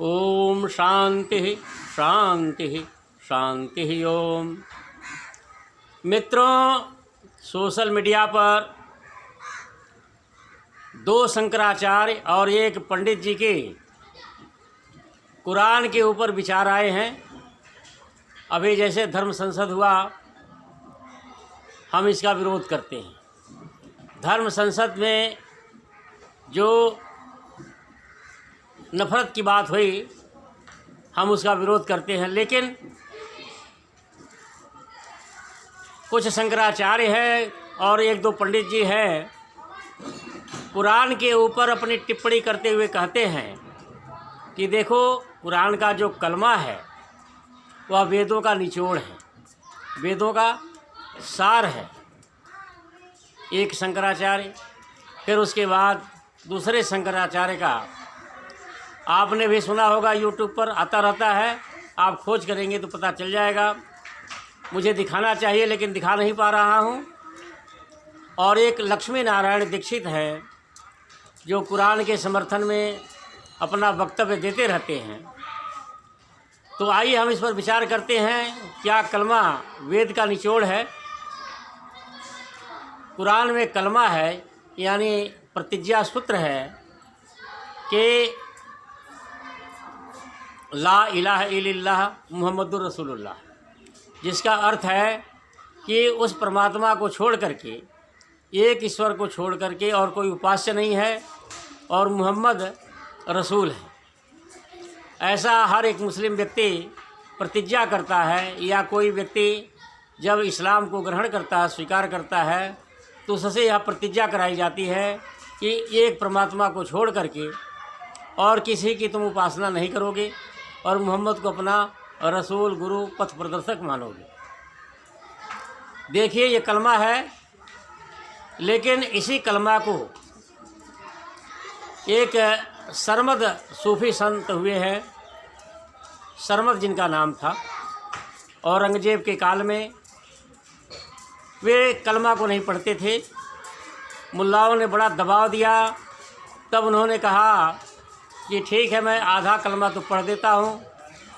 ओम शांति शांति शांति ओम। मित्रों, social media पर दो शंकराचार्य और एक पंडित जी के कुरान के ऊपर विचार आए हैं। अभी जैसे धर्म संसद हुआ, हम इसका विरोध करते हैं। धर्म संसद में जो नफ़रत की बात हुई, हम उसका विरोध करते हैं। लेकिन कुछ शंकराचार्य हैं और एक दो पंडित जी हैं, कुरान के ऊपर अपनी टिप्पणी करते हुए कहते हैं कि देखो, कुरान का जो कलमा है वह वेदों का निचोड़ है, वेदों का सार है। एक शंकराचार्य, फिर उसके बाद दूसरे शंकराचार्य का आपने भी सुना होगा, यूट्यूब पर आता रहता है, आप खोज करेंगे तो पता चल जाएगा। मुझे दिखाना चाहिए लेकिन दिखा नहीं पा रहा हूँ। और एक लक्ष्मी नारायण दीक्षित है जो कुरान के समर्थन में अपना वक्तव्य देते रहते हैं। तो आइए हम इस पर विचार करते हैं, क्या कलमा वेद का निचोड़ है? कुरान में कलमा है, यानी प्रतिज्ञा सूत्र है कि ला इलाहा इल्लल्लाह मुहम्मदुर रसूलुल्लाह, जिसका अर्थ है कि उस परमात्मा को छोड़ करके, एक ईश्वर को छोड़ करके और कोई उपास्य नहीं है, और मुहम्मद रसूल है। ऐसा हर एक मुस्लिम व्यक्ति प्रतिज्ञा करता है, या कोई व्यक्ति जब इस्लाम को ग्रहण करता है, स्वीकार करता है, तो उससे यह प्रतिज्ञा कराई जाती है कि एक परमात्मा को छोड़ करके और किसी की तुम उपासना नहीं करोगे, और मोहम्मद को अपना रसूल, गुरु, पथ प्रदर्शक मानोगे। देखिए, ये कलमा है। लेकिन इसी कलमा को एक सरमद सूफी संत हुए हैं, सरमद जिनका नाम था, औरंगजेब के काल में वे कलमा को नहीं पढ़ते थे। मुल्लाओं ने बड़ा दबाव दिया, तब उन्होंने कहा कि ठीक है, मैं आधा कलमा तो पढ़ देता हूँ,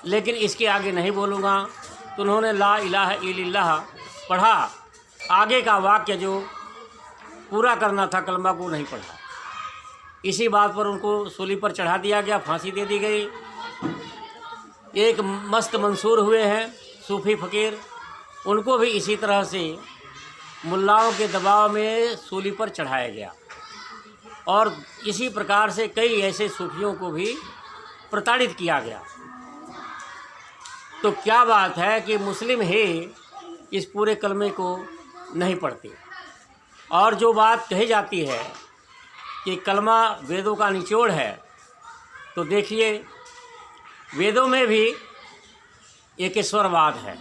लेकिन इसके आगे नहीं बोलूँगा। तो उन्होंने ला इलाहा इल्लल्लाह पढ़ा, आगे का वाक्य जो पूरा करना था कलमा को नहीं पढ़ा। इसी बात पर उनको सूली पर चढ़ा दिया गया, फांसी दे दी गई। एक मस्त मंसूर हुए हैं सूफी फ़कीर, उनको भी इसी तरह से मुल्लाओं के दबाव में सूली पर चढ़ाया गया। और इसी प्रकार से कई ऐसे सूफियों को भी प्रताड़ित किया गया। तो क्या बात है कि मुस्लिम ही इस पूरे कलमे को नहीं पढ़ते। और जो बात कही जाती है कि कलमा वेदों का निचोड़ है, तो देखिए, वेदों में भी एक ईश्वरवाद है।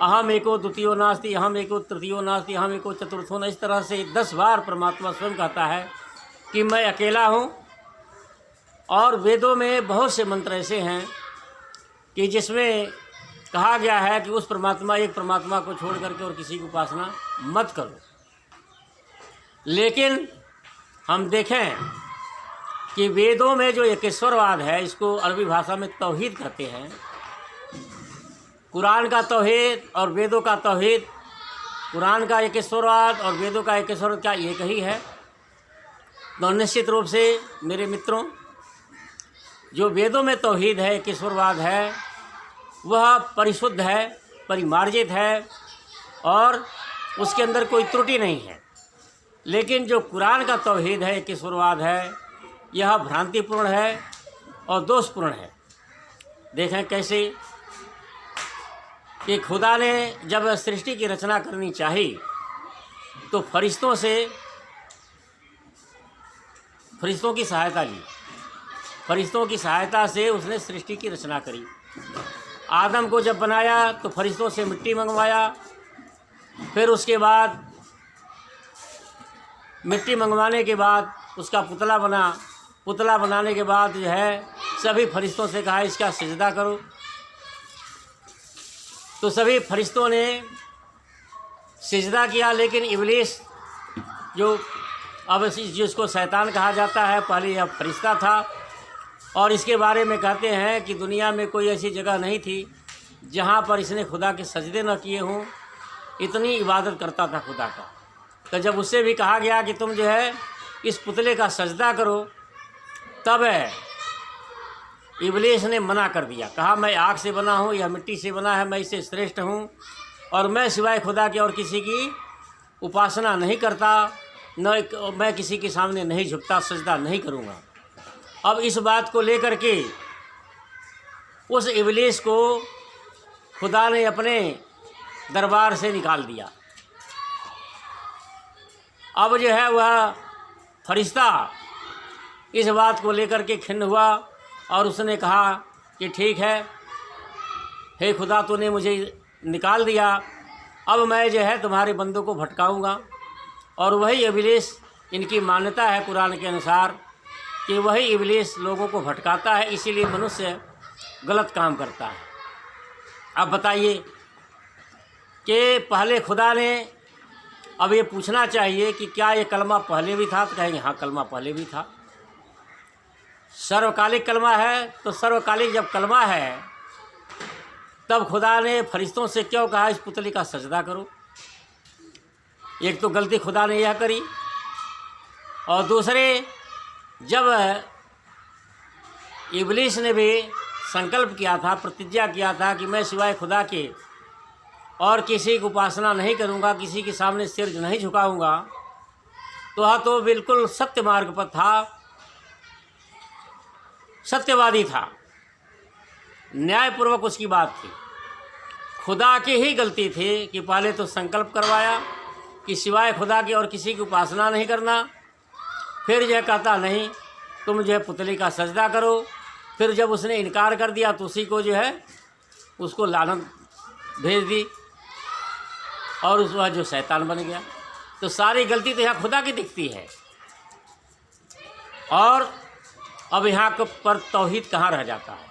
अहम एको द्वितीयो नास्ति, अहम एको तृतीयो नास्ति, अहम एको चतुर्थो न। इस तरह से 10 बार परमात्मा स्वयं कहता है कि मैं अकेला हूँ। और वेदों में बहुत से मंत्र ऐसे हैं कि जिसमें कहा गया है कि उस परमात्मा, एक परमात्मा को छोड़ करके और किसी की उपासना मत करो। लेकिन हम देखें कि वेदों में जो एकेश्वरवाद है, इसको अरबी भाषा में तौहीद कहते हैं। कुरान का तौहीद और वेदों का तौहीद, कुरान का एकेश्वरवाद और वेदों का एकेश्वरवाद क्या एक ही है? तो निश्चित रूप से मेरे मित्रों, जो वेदों में तौहीद है, एकेश्वरवाद है, वह परिशुद्ध है, परिमार्जित है, और उसके अंदर कोई त्रुटि नहीं है। लेकिन जो कुरान का तौहीद है, एकेश्वरवाद है, यह भ्रांतिपूर्ण है और दोषपूर्ण है। देखें कैसे कि खुदा ने जब सृष्टि की रचना करनी चाहिए तो फरिश्तों की सहायता ली। फरिश्तों की सहायता से उसने सृष्टि की रचना करी। आदम को जब बनाया तो फरिश्तों से मिट्टी मंगवाया, फिर उसके बाद मिट्टी मंगवाने के बाद उसका पुतला बना। पुतला बनाने के बाद जो है सभी फरिश्तों से कहा इसका सिजदा करो। तो सभी फरिश्तों ने सिजदा किया, लेकिन इब्लीस जो अब जिसको शैतान कहा जाता है, पहले यह फरिश्ता था, और इसके बारे में कहते हैं कि दुनिया में कोई ऐसी जगह नहीं थी जहाँ पर इसने खुदा के सजदे न किए हों। इतनी इबादत करता था खुदा का। तो जब उससे भी कहा गया कि तुम जो है इस पुतले का सजदा करो, तब इब्लीस ने मना कर दिया। कहा मैं आग से बना हूँ, यह मिट्टी से बना है, मैं इससे श्रेष्ठ हूँ और मैं सिवाय खुदा के और किसी की उपासना नहीं करता, न मैं किसी के सामने नहीं झुकता, सजदा नहीं करूँगा। अब इस बात को लेकर के उस इब्लीस को खुदा ने अपने दरबार से निकाल दिया। अब जो है वह फरिश्ता इस बात को लेकर के खिन्न हुआ और उसने कहा कि ठीक है, हे खुदा तूने मुझे निकाल दिया, अब मैं जो है तुम्हारे बंदों को भटकाऊंगा। और वही इब्लीस, इनकी मान्यता है कुरान के अनुसार कि वही इब्लीस लोगों को भटकाता है, इसीलिए मनुष्य गलत काम करता है। अब बताइए कि पहले खुदा ने, अब ये पूछना चाहिए कि क्या ये कलमा पहले भी था, तो कहेंगे हाँ कलमा पहले भी था। सर्वकालिक कलमा है, तो सर्वकालिक जब कलमा है तब खुदा ने फरिश्तों से क्यों कहा इस पुतले का सजदा करो? एक तो गलती खुदा ने यह करी, और दूसरे जब इब्लीस ने भी संकल्प किया था, प्रतिज्ञा किया था कि मैं सिवाय खुदा के और किसी की उपासना नहीं करूंगा, किसी के सामने सिर नहीं झुकाऊंगा, तो वह तो बिल्कुल सत्य मार्ग पर था, सत्यवादी था, न्यायपूर्वक उसकी बात थी। खुदा की ही गलती थी कि पहले तो संकल्प करवाया कि सिवाय खुदा के और किसी की उपासना नहीं करना, फिर यह कहता नहीं तुम जो है पुतले का सजदा करो। फिर जब उसने इनकार कर दिया तो उसी को जो है उसको लानत भेज दी और उस वह जो शैतान बन गया। तो सारी गलती तो यहाँ खुदा की दिखती है। और अब यहाँ पर तौहीद कहाँ रह जाता है?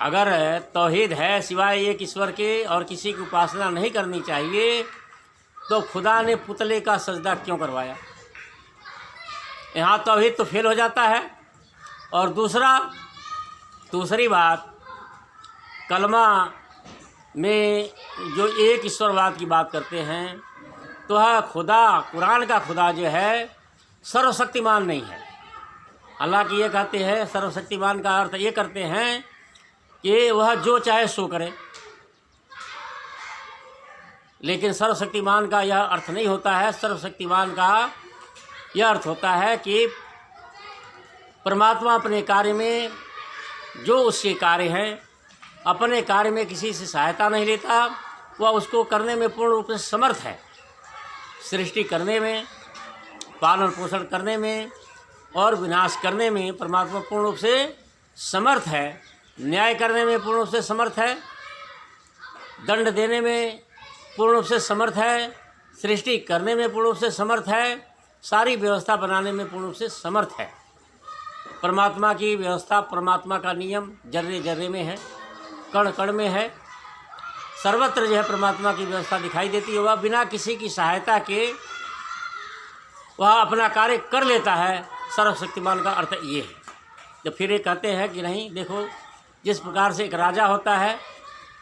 अगर तौहीद है सिवाय एक ईश्वर के और किसी की उपासना नहीं करनी चाहिए, तो खुदा ने पुतले का सजदा क्यों करवाया? यहाँ तौहीद तो फेल हो जाता है। और दूसरी बात, कलमा में जो एक ईश्वरवाद की बात करते हैं, तो वह खुदा, कुरान का खुदा जो है सर्वशक्तिमान नहीं है। हालांकि ये कहते हैं सर्वशक्तिमान का अर्थ ये करते हैं कि वह जो चाहे सो करे, लेकिन सर्वशक्तिमान का यह अर्थ नहीं होता है। सर्वशक्तिमान का यह अर्थ होता है कि परमात्मा अपने कार्य में, जो उसके कार्य हैं, अपने कार्य में किसी से सहायता नहीं लेता, वह उसको करने में पूर्ण रूप से समर्थ है। सृष्टि करने में, पालन पोषण करने में और विनाश करने में परमात्मा पूर्ण रूप से समर्थ है। न्याय करने में पूर्ण रूप से समर्थ है, दंड देने में पूर्ण रूप से समर्थ है, सृष्टि करने में पूर्ण रूप से समर्थ है, सारी व्यवस्था बनाने में पूर्ण रूप से समर्थ है। परमात्मा की व्यवस्था, परमात्मा का नियम जर्रे जर्रे में है, कण कण में है, सर्वत्र जो है परमात्मा की व्यवस्था दिखाई देती है। वह बिना किसी की सहायता के वह अपना कार्य कर लेता है। सर्वशक्तिमान का अर्थ ये है। तो फिर ये कहते हैं कि नहीं, देखो जिस प्रकार से एक राजा होता है,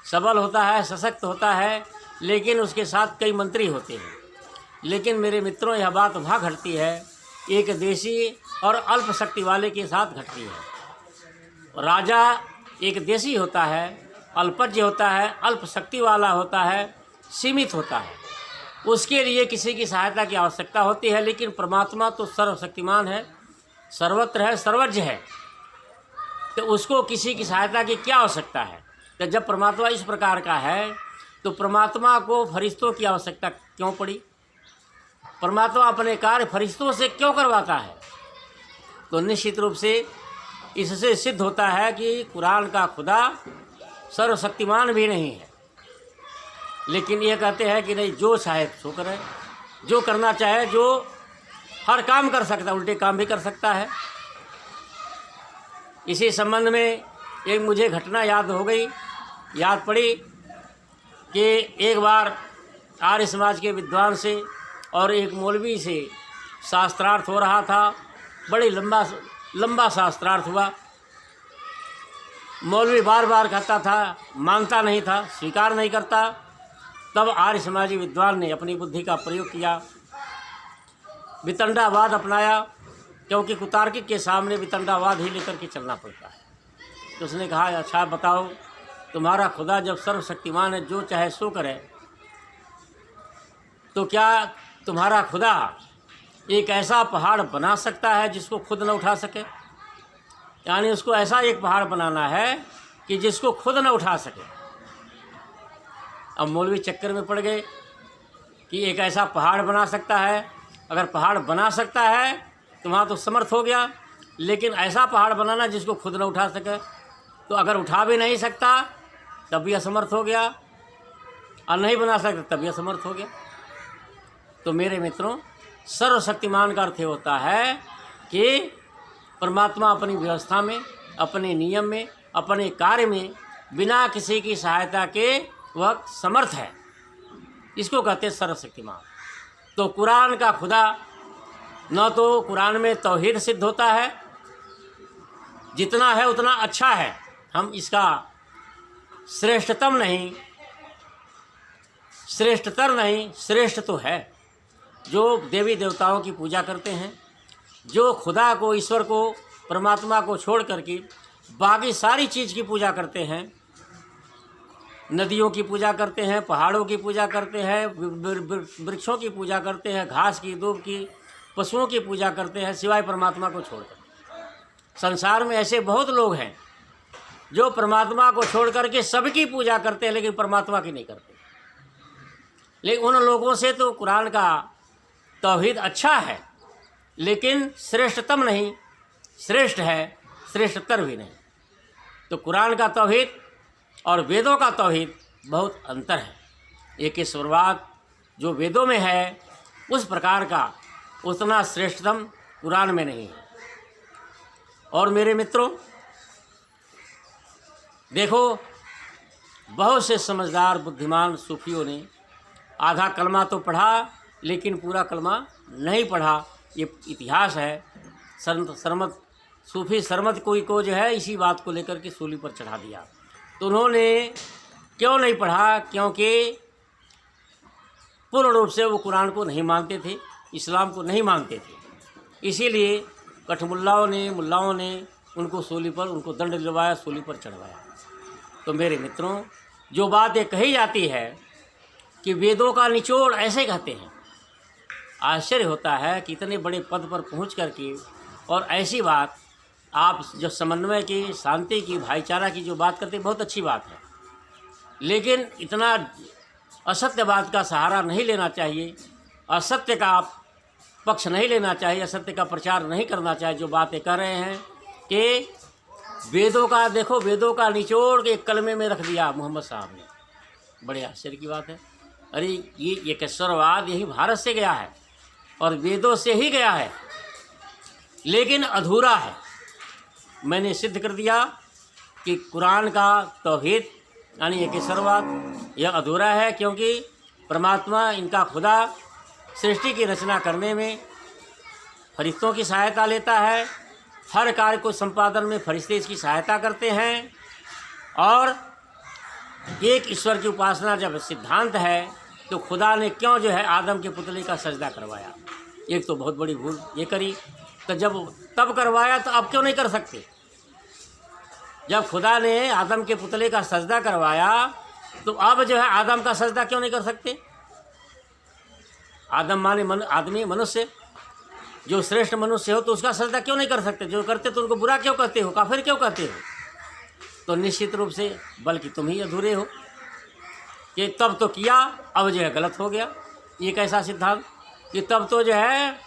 सबल होता है, सशक्त होता है, लेकिन उसके साथ कई मंत्री होते हैं। लेकिन मेरे मित्रों, यह बात वहाँ घटती है एक देशी और अल्प शक्ति वाले के साथ घटती है। राजा एक देशी होता है, अल्पज्ञ होता है, अल्प शक्ति वाला होता है, सीमित होता है, उसके लिए किसी की सहायता की आवश्यकता होती है। लेकिन परमात्मा तो सर्वशक्तिमान है, सर्वत्र है, सर्वज्ञ है, तो उसको किसी की सहायता की क्या आवश्यकता है? तो जब परमात्मा इस प्रकार का है, तो परमात्मा को फरिश्तों की आवश्यकता क्यों पड़ी? परमात्मा अपने कार्य फरिश्तों से क्यों करवाता है? तो निश्चित रूप से इससे सिद्ध होता है कि कुरान का खुदा सर्वशक्तिमान भी नहीं है, लेकिन ये कहते हैं कि नहीं, जो चाहे सो करे, जो करना चाहे, जो हर काम कर सकता है, उल्टे काम भी कर सकता है। इसी संबंध में एक मुझे घटना याद पड़ी कि एक बार आर्य समाज के विद्वान से और एक मौलवी से शास्त्रार्थ हो रहा था। बड़ी लंबा लंबा शास्त्रार्थ हुआ। मौलवी बार बार कहता था, मानता नहीं था, स्वीकार नहीं करता। तब आर्य समाजी विद्वान ने अपनी बुद्धि का प्रयोग किया, वितंडावाद अपनाया, क्योंकि कुतार्किक के सामने वितंडावाद ही लेकर के चलना पड़ता है। तो उसने कहा, अच्छा बताओ, तुम्हारा खुदा जब सर्वशक्तिमान है, जो चाहे सो करे, तो क्या तुम्हारा खुदा एक ऐसा पहाड़ बना सकता है जिसको खुद न उठा सके? यानी उसको ऐसा एक पहाड़ बनाना है कि जिसको खुद न उठा सके। अब मौलवी चक्कर में पड़ गए कि एक ऐसा पहाड़ बना सकता है। अगर पहाड़ बना सकता है तो वहाँ तो समर्थ हो गया, लेकिन ऐसा पहाड़ बनाना जिसको खुद न उठा सके, तो अगर उठा भी नहीं सकता तब भी असमर्थ हो गया, और नहीं बना सकता तब भी असमर्थ हो गया। तो मेरे मित्रों, सर्वशक्तिमान का अर्थ होता है कि परमात्मा अपनी व्यवस्था में, अपने नियम में, अपने कार्य में बिना किसी की सहायता के वह समर्थ है। इसको कहते हैं सर्वशक्तिमान। तो कुरान का खुदा, न तो कुरान में तौहीद सिद्ध होता है, जितना है उतना अच्छा है, हम इसका श्रेष्ठतम नहीं, श्रेष्ठतर नहीं, श्रेष्ठ तो है। जो देवी देवताओं की पूजा करते हैं, जो खुदा को, ईश्वर को, परमात्मा को छोड़ करके बाकी सारी चीज़ की पूजा करते हैं, नदियों की पूजा करते हैं, पहाड़ों की पूजा करते हैं, वृक्षों की पूजा करते हैं, घास की, दूब की, पशुओं की पूजा करते हैं, सिवाय परमात्मा को छोड़कर। संसार में ऐसे बहुत लोग हैं जो परमात्मा को छोड़ करके सबकी पूजा करते हैं, लेकिन परमात्मा की नहीं करते। लेकिन उन लोगों से तो कुरान का तौहीद अच्छा है, लेकिन श्रेष्ठतम नहीं, श्रेष्ठ है, श्रेष्ठतर भी नहीं। तो कुरान का तौहीद और वेदों का तौहीद बहुत अंतर है। एक ईश्वरवाद जो वेदों में है, उस प्रकार का उतना श्रेष्ठतम कुरान में नहीं है। और मेरे मित्रों, देखो, बहुत से समझदार बुद्धिमान सूफियों ने आधा कलमा तो पढ़ा, लेकिन पूरा कलमा नहीं पढ़ा। ये इतिहास है। सूफी सरमद कोई को जो है इसी बात को लेकर के सूली पर चढ़ा दिया। तो उन्होंने क्यों नहीं पढ़ा? क्योंकि पूर्ण रूप से वो कुरान को नहीं मानते थे, इस्लाम को नहीं मानते थे। इसीलिए कठमुल्लाओं ने उनको सूली पर, उनको दंड दिलवाया, सूली पर चढ़वाया। तो मेरे मित्रों, जो बात ये कही जाती है कि वेदों का निचोड़ ऐसे कहते हैं, आश्चर्य होता है कि इतने बड़े पद पर पहुंच करके और ऐसी बात आप जो समन्वय की, शांति की, भाईचारा की जो बात करते हैं, बहुत अच्छी बात है, लेकिन इतना असत्य बात का सहारा नहीं लेना चाहिए, असत्य का पक्ष नहीं लेना चाहिए, असत्य का प्रचार नहीं करना चाहिए। जो बातें कर रहे हैं कि वेदों का, देखो, वेदों का निचोड़ एक कलमे में रख दिया मोहम्मद साहब ने, बड़े आश्चर्य की बात है। अरे ये केशरवाद यही भारत से गया है और वेदों से ही गया है, लेकिन अधूरा है। मैंने सिद्ध कर दिया कि कुरान का तौहीद यानी ये केशरवाद यह अधूरा है, क्योंकि परमात्मा, इनका खुदा सृष्टि की रचना करने में फरिश्तों की सहायता लेता है, हर कार्य को संपादन में फरिश्ते इसकी सहायता करते हैं। और एक ईश्वर की उपासना जब सिद्धांत है, तो खुदा ने क्यों जो है आदम के पुतले का सजदा करवाया? एक तो बहुत बड़ी भूल ये करी। तो जब तब करवाया तो अब क्यों नहीं कर सकते? जब खुदा ने आदम के पुतले का सजदा करवाया, तो अब जो है आदम का सजदा क्यों नहीं कर सकते? आदम माने आदमी, मनुष्य, जो श्रेष्ठ मनुष्य हो, तो उसका सजदा क्यों नहीं कर सकते? जो करते तो उनको बुरा क्यों कहते हो, काफिर क्यों कहते हो? तो निश्चित रूप से बल्कि तुम ही अधूरे हो कि तब तो किया, अब जो है गलत हो गया। ये कैसा सिद्धांत कि तब तो जो है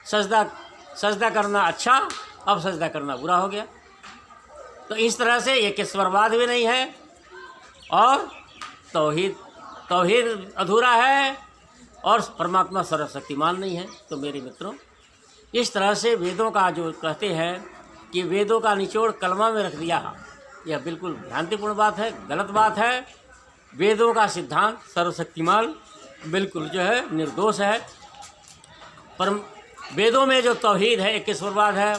सजदा करना अच्छा, अब सजदा करना बुरा हो गया। तो इस तरह से एक ईश्वरवाद भी नहीं है और तौहीद अधूरा है और परमात्मा सर्वशक्तिमान नहीं है। तो मेरे मित्रों, इस तरह से वेदों का जो कहते हैं कि वेदों का निचोड़ कलमा में रख दिया, यह बिल्कुल भ्रांतिपूर्ण बात है, गलत बात है। वेदों का सिद्धांत सर्वशक्तिमान बिल्कुल जो है निर्दोष है। पर वेदों में जो तौहीद है, एक ईश्वरवाद है,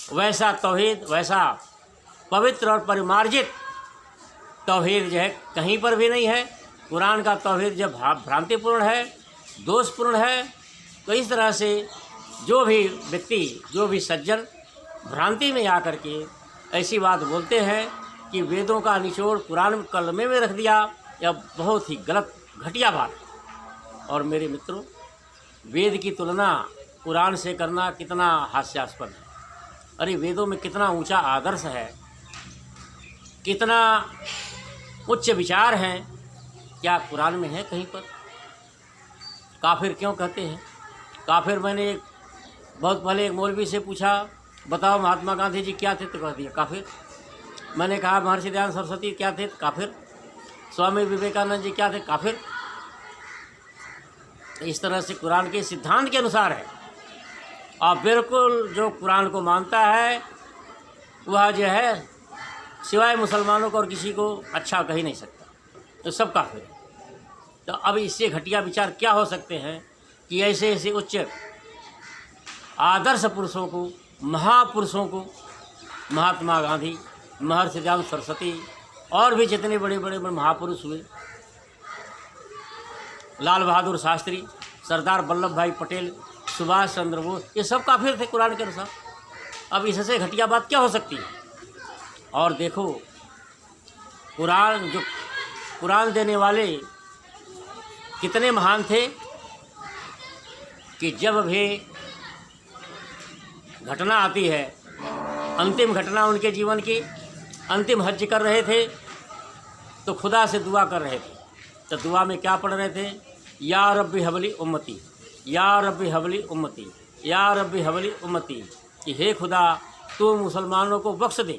वैसा तौहीद, वैसा पवित्र और परिमार्जित तौहीद जो है कहीं पर भी नहीं है। कुरान का तौहीद जब भ्रांतिपूर्ण है, दोषपूर्ण है, तो इस तरह से जो भी व्यक्ति, जो भी सज्जन भ्रांति में आकर के ऐसी बात बोलते हैं कि वेदों का निचोड़ कुरान कलमे में रख दिया, यह बहुत ही गलत घटिया बात है। और मेरे मित्रों, वेद की तुलना कुरान से करना कितना हास्यास्पद है। अरे वेदों में कितना ऊंचा आदर्श है, कितना उच्च विचार हैं, क्या कुरान में है कहीं पर? काफिर क्यों कहते हैं काफिर? मैंने बहुत पहले एक मौलवी से पूछा, बताओ महात्मा गांधी जी क्या थे, तो कह दिया काफिर। मैंने कहा महर्षि दयानंद सरस्वती क्या थे, काफिर। स्वामी विवेकानंद जी क्या थे, काफिर। इस तरह से कुरान के सिद्धांत के अनुसार है। और बिल्कुल जो कुरान को मानता है वह जो है सिवाय मुसलमानों को और किसी को अच्छा कह ही नहीं सकता, तो सब काफिर है। तो अब इससे घटिया विचार क्या हो सकते हैं कि ऐसे ऐसे उच्च आदर्श पुरुषों को, महापुरुषों को, महात्मा गांधी, महर्षि दयानंद सरस्वती और भी जितने बड़े बड़े महापुरुष हुए, लाल बहादुर शास्त्री, सरदार वल्लभ भाई पटेल, सुभाष चंद्र बोस, ये सब काफिर थे कुरान के अनुसार। अब इससे घटिया बात क्या हो सकती है? और देखो कुरान देने वाले कितने महान थे कि जब भी घटना आती है, अंतिम घटना उनके जीवन की, अंतिम हज कर रहे थे तो खुदा से दुआ कर रहे थे। तो दुआ में क्या पढ़ रहे थे? या रब्बी हबली उम्मती, या रब्बी हबली उम्मती, या रब्बी हबली उम्मती, कि हे खुदा तू मुसलमानों को बख्श दे,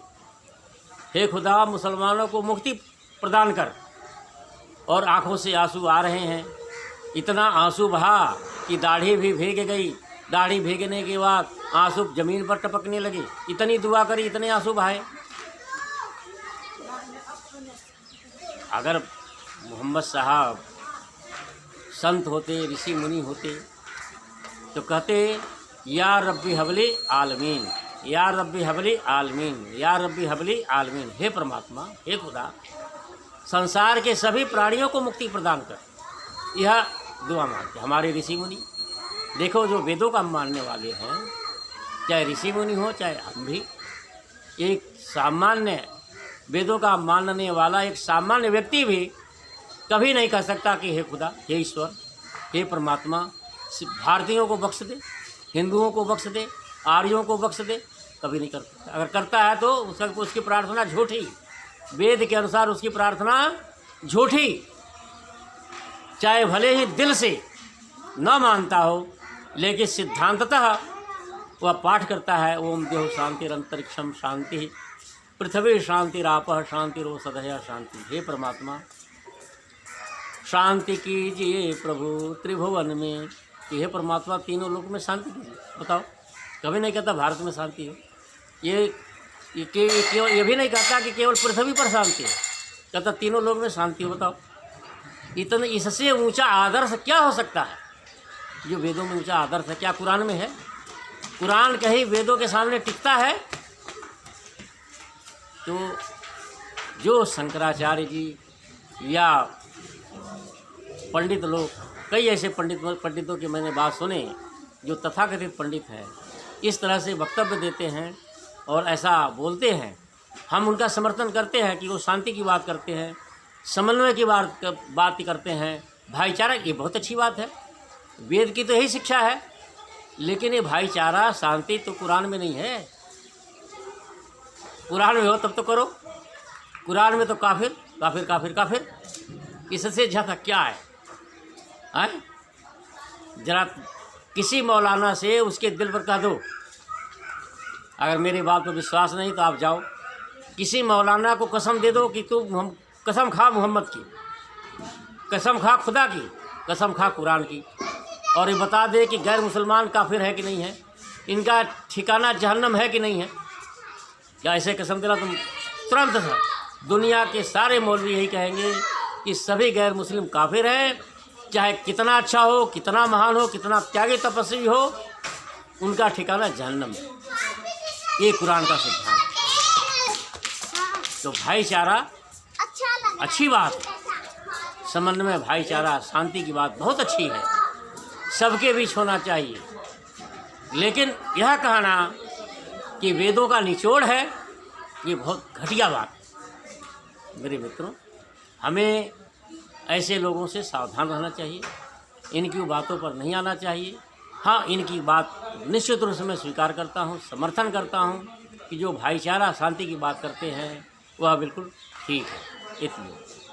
हे खुदा मुसलमानों को मुक्ति प्रदान कर। और आंखों से आंसू आ रहे हैं, इतना आंसू बहा कि दाढ़ी भी भीग गई। दाढ़ी भीगने के बाद आंसू ज़मीन पर टपकने लगे। इतनी दुआ करी, इतने आंसू बहाए। अगर मोहम्मद साहब संत होते, ऋषि मुनि होते, तो कहते या रब्बी हबली आलमीन, या रब्बी हबली आलमीन, या रब्बी हबली आलमीन, हे परमात्मा, हे खुदा संसार के सभी प्राणियों को मुक्ति प्रदान कर। यह दुआ मांगते हमारे ऋषि मुनि। देखो जो वेदों का मानने वाले हैं, चाहे ऋषि मुनि हो चाहे हम भी, एक सामान्य वेदों का मानने वाला एक सामान्य व्यक्ति भी कभी नहीं कह सकता कि हे खुदा, हे ईश्वर, हे परमात्मा भारतीयों को बख्श दे, हिंदुओं को बख्श दे, आर्यों को बख्श दे। कभी नहीं करता। अगर करता है तो उसकी प्रार्थना झूठी, वेद के अनुसार उसकी प्रार्थना झूठी, चाहे भले ही दिल से न मानता हो, लेकिन सिद्धांततः वह पाठ करता है ओम देव शांतिरंतरिक्षम शांति पृथ्वी शांतिरापः शांतिरोषधयः शांति। हे परमात्मा शांति कीजिए प्रभु त्रिभुवन में, कि हे परमात्मा तीनों लोक में शांति कीजिए। बताओ, कभी नहीं कहता भारत में शांति हो। ये भी नहीं कहता कि केवल पृथ्वी पर शांति है, कहता तीनों लोक में शांति हो। बताओ, इतने इससे ऊंचा आदर्श क्या हो सकता है? जो वेदों में ऊंचा आदर्श है, क्या कुरान में है? कुरान कहीं वेदों के सामने टिकता है? तो जो शंकराचार्य जी या पंडित लोग, कई ऐसे पंडितों की मैंने बात सुने जो तथाकथित पंडित हैं, इस तरह से वक्तव्य देते हैं और ऐसा बोलते हैं, हम उनका समर्थन करते हैं कि वो शांति की बात करते हैं, समन्वय की बात करते हैं, भाईचारा, ये बहुत अच्छी बात है। वेद की तो यही शिक्षा है, लेकिन ये भाईचारा शांति तो कुरान में नहीं है। कुरान में हो तब तो करो, कुरान में तो काफिर काफिर काफिर काफिर, इससे ज़्यादा क्या है? जरा किसी मौलाना से उसके दिल पर कह दो, अगर मेरी बात पर विश्वास नहीं तो आप जाओ किसी मौलाना को कसम दे दो कि तू कसम खा मोहम्मद की, कसम खा खुदा की, कसम खा कुरान की, और ये बता दे कि गैर मुसलमान काफिर है कि नहीं है, इनका ठिकाना जहन्नम है कि नहीं है। क्या ऐसे कसम दिला तुम तुरंत है दुनिया के सारे मौलवी यही कहेंगे कि सभी गैर मुस्लिम काफिर हैं, चाहे कितना अच्छा हो, कितना महान हो, कितना त्यागी तपस्वी हो, उनका ठिकाना जहन्नम है। ये कुरान का सिद्धांत। तो भाईचारा अच्छी बात है, संबंध में भाईचारा शांति की बात बहुत अच्छी है, सबके बीच होना चाहिए। लेकिन यह कहना कि वेदों का निचोड़ है, ये बहुत घटिया बात है। मेरे मित्रों, हमें ऐसे लोगों से सावधान रहना चाहिए, इनकी बातों पर नहीं आना चाहिए। हाँ, इनकी बात निश्चित रूप से मैं स्वीकार करता हूँ, समर्थन करता हूँ कि जो भाईचारा शांति की बात करते हैं वह बिल्कुल ठीक है। इतनी